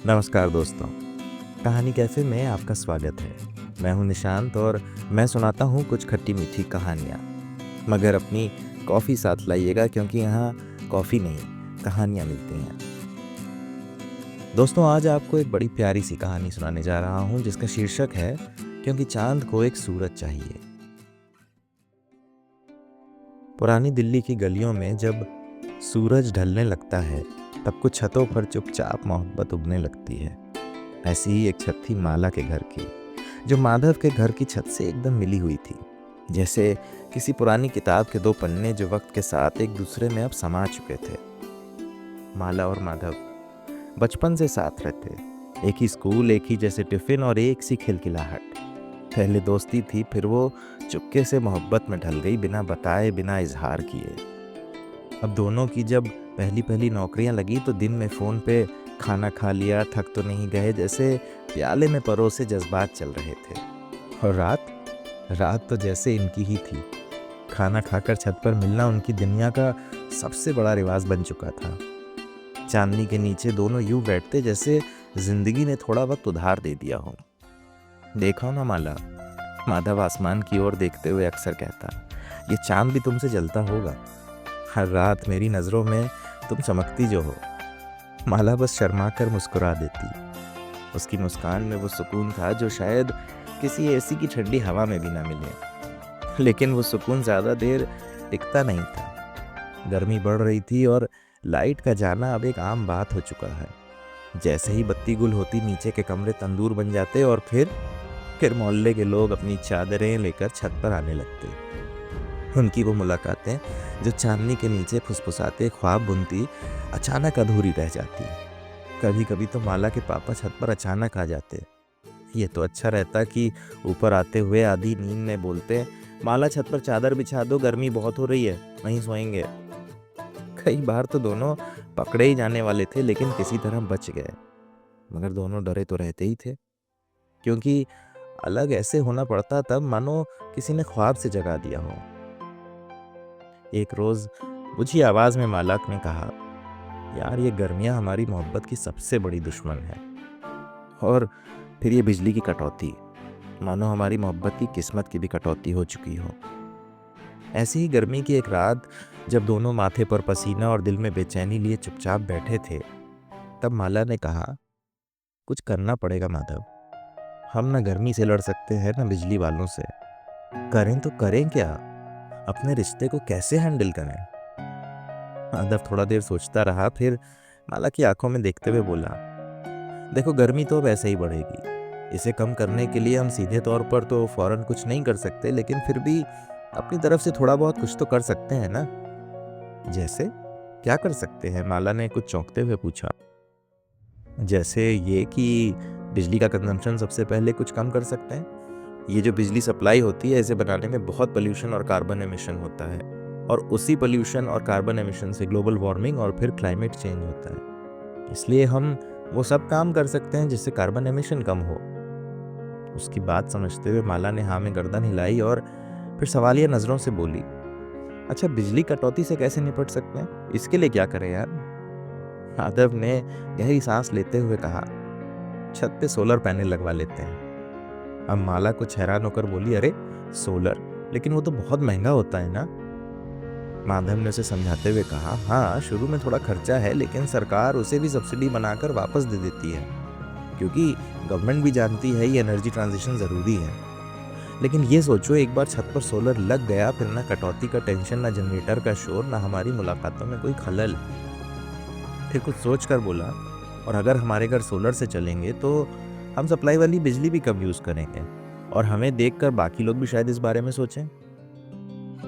नमस्कार दोस्तों, कहानी कैफ़े में आपका स्वागत है। मैं हूं निशांत और मैं सुनाता हूं कुछ खट्टी-मीठी कहानियाँ। मगर अपनी कॉफ़ी साथ लाइएगा क्योंकि यहाँ कॉफ़ी नहीं, कहानियाँ मिलती हैं। दोस्तों, आज आपको एक बड़ी प्यारी-सी कहानी सुनाने जा रहा हूं जिसका शीर्षक है क्योंकि चाँद को एक सूरज चाहिए। पुरानी दिल्ली की गलियों में जब सूरज ढलने लगता है, तब कुछ छतों पर चुपचाप मोहब्बत उगने लगती है। ऐसी ही एक छत थी माला के घर की, जो माधव के घर की छत से एकदम मिली हुई थी। जैसे किसी पुरानी किताब के दो पन्ने जो वक्त के साथ एक दूसरे में अब समा चुके थे। माला और माधव बचपन से साथ रहते, एक ही स्कूल, एक ही जैसे टिफिन और एक सी खिलखिलाहट। पहले दोस्ती थी, फिर वो चुपके से मोहब्बत में ढल गई, बिना बताए, बिना इजहार किए। अब दोनों की जब पहली पहली नौकरियां लगी तो दिन में फ़ोन पे खाना खा लिया, थक तो नहीं गए, जैसे प्याले में परोसे जज्बात चल रहे थे। और रात रात तो जैसे इनकी ही थी। खाना खाकर छत पर मिलना उनकी दुनिया का सबसे बड़ा रिवाज बन चुका था। चांदनी के नीचे दोनों यूं बैठते जैसे जिंदगी ने थोड़ा वक्त उधार दे दिया हो। देखो ना माला, माधव आसमान की ओर देखते हुए अक्सर कहता, ये चांद भी तुमसे जलता होगा। हर रात मेरी नज़रों में तुम चमकती जो हो। माला बस शर्मा कर मुस्कुरा देती। उसकी मुस्कान में वो सुकून था जो शायद किसी एसी की ठंडी हवा में भी ना मिले। लेकिन वो सुकून ज़्यादा देर टिकता नहीं था। गर्मी बढ़ रही थी और लाइट का जाना अब एक आम बात हो चुका है। जैसे ही बत्ती गुल होती, नीचे के कमरे तंदूर बन जाते और फिर मोहल्ले के लोग अपनी चादरें लेकर छत पर आने लगते। उनकी वो मुलाकातें जो चांदनी के नीचे फुसफुसाते ख्वाब बुनती, अचानक अधूरी रह जाती। कभी कभी तो माला के पापा छत पर अचानक आ जाते। ये तो अच्छा रहता कि ऊपर आते हुए आधी नींद में बोलते, माला छत पर चादर बिछा दो, गर्मी बहुत हो रही है, वहीं सोएंगे। कई बार तो दोनों पकड़े ही जाने वाले थे, लेकिन किसी तरह बच गए। मगर दोनों डरे तो रहते ही थे, क्योंकि अलग ऐसे होना पड़ता तब मानो किसी ने ख्वाब से जगा दिया हो। एक रोज बुझी आवाज में मालक ने कहा, यार ये गर्मियां हमारी मोहब्बत की सबसे बड़ी दुश्मन है। और फिर ये बिजली की कटौती, मानो हमारी मोहब्बत की किस्मत की भी कटौती हो चुकी हो। ऐसी ही गर्मी की एक रात जब दोनों माथे पर पसीना और दिल में बेचैनी लिए चुपचाप बैठे थे, तब माला ने कहा, कुछ करना पड़ेगा माधव। हम ना गर्मी से लड़ सकते हैं ना बिजली वालों से। करें तो करें क्या? अपने रिश्ते को कैसे हैंडल करें? माधव थोड़ा देर सोचता रहा, फिर माला की आंखों में देखते हुए बोला, देखो गर्मी तो वैसे ही बढ़ेगी। इसे कम करने के लिए हम सीधे तौर पर तो फौरन कुछ नहीं कर सकते, लेकिन फिर भी अपनी तरफ से थोड़ा बहुत कुछ तो कर सकते हैं ना। जैसे क्या कर सकते हैं? माला ने कुछ चौंकते हुए पूछा। जैसे ये कि बिजली का कंजम्पशन सबसे पहले कुछ कम कर सकते हैं। ये जो बिजली सप्लाई होती है, इसे बनाने में बहुत पोल्यूशन और कार्बन एमिशन होता है, और उसी पोल्यूशन और कार्बन एमिशन से ग्लोबल वार्मिंग और फिर क्लाइमेट चेंज होता है। इसलिए हम वो सब काम कर सकते हैं जिससे कार्बन एमिशन कम हो। उसकी बात समझते हुए माला ने हाँ में गर्दन हिलाई और फिर सवालिया नज़रों से बोली, अच्छा बिजली कटौती से कैसे निपट सकते हैं? इसके लिए क्या करें यार? माधव ने गहरी सांस लेते हुए कहा, छत पे सोलर पैनल लगवा लेते हैं। अब माला कुछ हैरान होकर बोली, अरे सोलर, लेकिन वो तो बहुत महंगा होता है ना। माधव ने उसे समझाते हुए कहा, हाँ शुरू में थोड़ा खर्चा है, लेकिन सरकार उसे भी सब्सिडी बनाकर वापस दे देती है, क्योंकि गवर्नमेंट भी जानती है ये एनर्जी ट्रांजिशन ज़रूरी है। लेकिन ये सोचो, एक बार छत पर सोलर लग गया, फिर ना कटौती का टेंशन, ना जनरेटर का शोर, ना हमारी मुलाकातों में कोई खलल। फिर कुछ सोच कर बोला, और अगर हमारे घर सोलर से चलेंगे तो हम सप्लाई वाली बिजली भी कम यूज़ करेंगे, और हमें देखकर बाकी लोग भी शायद इस बारे में सोचें।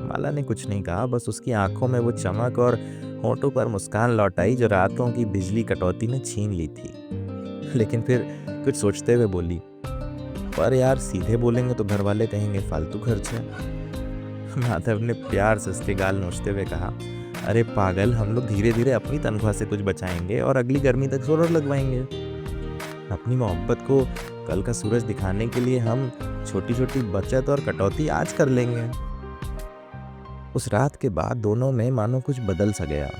माला ने कुछ नहीं कहा, बस उसकी आंखों में वो चमक और होठों पर मुस्कान लौट आई जो रातों की बिजली कटौती ने छीन ली थी। लेकिन फिर कुछ सोचते हुए बोली, पर यार सीधे बोलेंगे तो घर वाले कहेंगे फालतू खर्च है। माधव ने प्यार से उसके गाल नोचते हुए कहा, अरे पागल, हम लोग धीरे धीरे अपनी तनख्वाह से कुछ बचाएंगे और अगली गर्मी तक सोलर लगवाएंगे। अपनी मोहब्बत को कल का सूरज दिखाने के लिए हम छोटी छोटी बचत और कटौती आज कर लेंगे। उस रात के बाद दोनों में मानो कुछ बदल सा गया।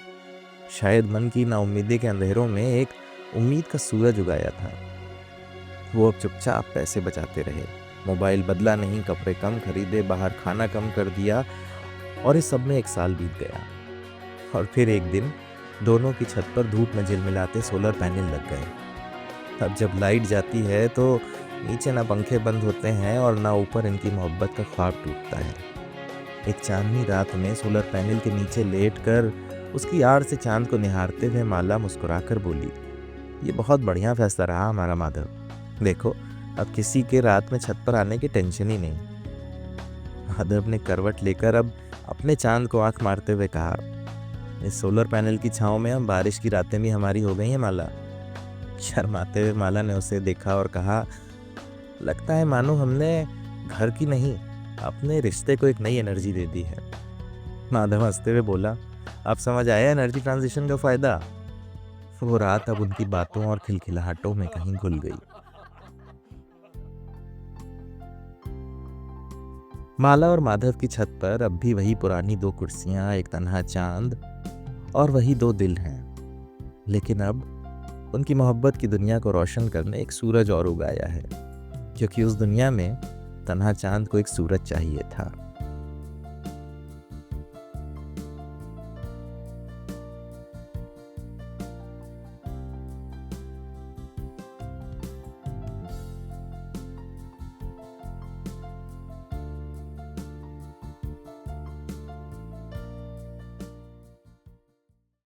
शायद मन की नाउम्मीदी के अंधेरों में एक उम्मीद का सूरज उगाया था। वो अब चुपचाप पैसे बचाते रहे, मोबाइल बदला नहीं, कपड़े कम खरीदे, बाहर खाना कम कर दिया, और इस सब में 1 साल बीत गया। और फिर एक दिन दोनों की छत पर धूप में झिलमिलाते सोलर पैनल लग गए। अब जब लाइट जाती है तो नीचे ना पंखे बंद होते हैं और ना ऊपर इनकी मोहब्बत का ख्वाब टूटता है। एक चांदनी रात में सोलर पैनल के नीचे लेटकर उसकी आड़ से चांद को निहारते हुए माला मुस्कुराकर बोली, ये बहुत बढ़िया फैसला रहा हमारा माधव। देखो, अब किसी के रात में छत पर आने की टेंशन ही नहीं। माधव ने करवट लेकर अब अपने चांद को आंख मारते हुए कहा, इस सोलर पैनल की छांव में हम बारिश की रातें भी हमारी हो गई हैं माला। शर्माते हुए माला ने उसे देखा और कहा, लगता है मानो हमने घर की नहीं, अपने रिश्ते को एक नई एनर्जी दे दी है। माधव हंसते हुए बोला, अब समझ आया एनर्जी ट्रांजिशन का फायदा। वो रात अब उनकी बातों और खिलखिलाहटों में कहीं घुल गई। माला और माधव की छत पर अब भी वही पुरानी 2 कुर्सियां, एक तन्हा चांद और वही 2 दिल हैं। लेकिन अब उनकी मोहब्बत की दुनिया को रोशन करने एक सूरज और उगाया है, क्योंकि उस दुनिया में तन्हा चांद को एक सूरज चाहिए था।